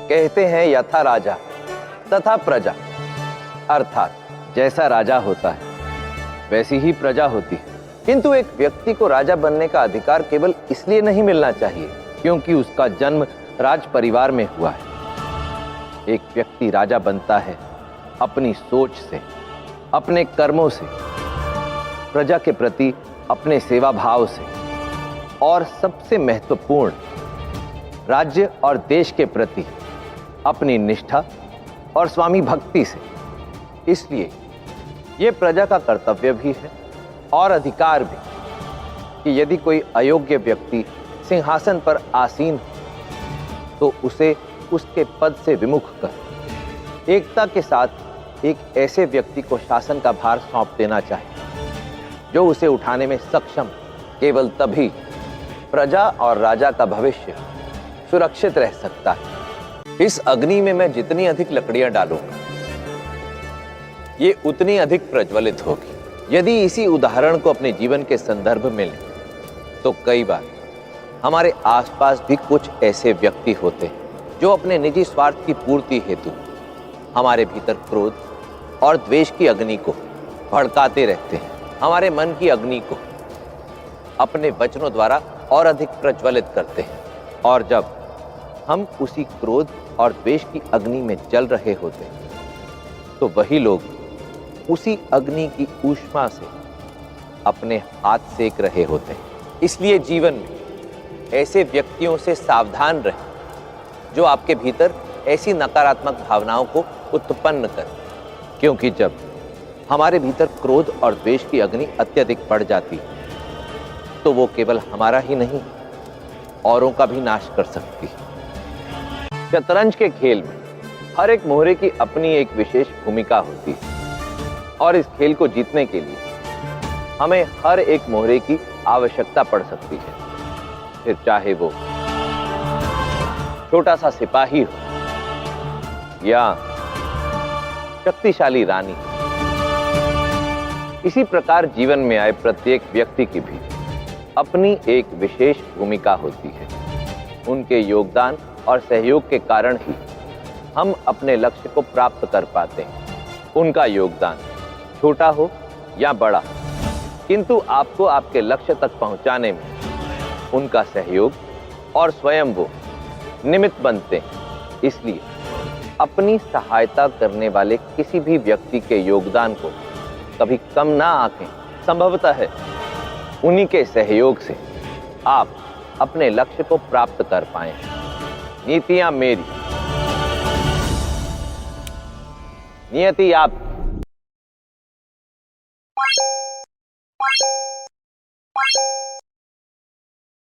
कहते हैं यथा राजा तथा प्रजा, अर्थात जैसा राजा होता है वैसी ही प्रजा होती है। किंतु एक व्यक्ति को राजा बनने का अधिकार केवल इसलिए नहीं मिलना चाहिए क्योंकि उसका जन्म राज परिवार में हुआ है। एक व्यक्ति राजा बनता है अपनी सोच से, अपने कर्मों से, प्रजा के प्रति अपने सेवा भाव से और सबसे महत्वपूर्ण राज्य और देश के प्रति अपनी निष्ठा और स्वामी भक्ति से। इसलिए यह प्रजा का कर्तव्य भी है और अधिकार भी कि यदि कोई अयोग्य व्यक्ति सिंहासन पर आसीन हो तो उसे उसके पद से विमुख कर एकता के साथ एक ऐसे व्यक्ति को शासन का भार सौंप देना चाहिए जो उसे उठाने में सक्षम। केवल तभी प्रजा और राजा का भविष्य सुरक्षित रह सकता है। इस अग्नि में मैं जितनी अधिक लकड़ियां डालूंगा ये उतनी अधिक प्रज्वलित होगी। यदि इसी उदाहरण को अपने जीवन के संदर्भ में लें तो कई बार हमारे आसपास भी कुछ ऐसे व्यक्ति होते हैं जो अपने निजी स्वार्थ की पूर्ति हेतु हमारे भीतर क्रोध और द्वेष की अग्नि को भड़काते रहते हैं। हमारे मन की अग्नि को अपने वचनों द्वारा और अधिक प्रज्वलित करते हैं और जब हम उसी क्रोध और द्वेष की अग्नि में जल रहे होते हैं तो वही लोग उसी अग्नि की ऊष्मा से अपने हाथ सेक रहे होते हैं। इसलिए जीवन में ऐसे व्यक्तियों से सावधान रहें जो आपके भीतर ऐसी नकारात्मक भावनाओं को उत्पन्न करें, क्योंकि जब हमारे भीतर क्रोध और द्वेष की अग्नि अत्यधिक बढ़ जाती है तो वो केवल हमारा ही नहीं औरों का भी नाश कर सकती है। शतरंज के खेल में हर एक मोहरे की अपनी एक विशेष भूमिका होती है और इस खेल को जीतने के लिए हमें हर एक मोहरे की आवश्यकता पड़ सकती है, फिर चाहे वो छोटा सा सिपाही हो या शक्तिशाली रानी। इसी प्रकार जीवन में आए प्रत्येक व्यक्ति की भी अपनी एक विशेष भूमिका होती है। उनके योगदान और सहयोग के कारण ही हम अपने लक्ष्य को प्राप्त कर पाते हैं। उनका योगदान छोटा हो या बड़ा, किंतु आपको आपके लक्ष्य तक पहुंचाने में उनका सहयोग और स्वयं वो निमित्त बनते हैं। इसलिए अपनी सहायता करने वाले किसी भी व्यक्ति के योगदान को कभी कम ना आंकें। संभवतः है उन्हीं के सहयोग से आप अपने लक्ष्य को प्राप्त कर पाएं। नीतियां मेरी, नियति आप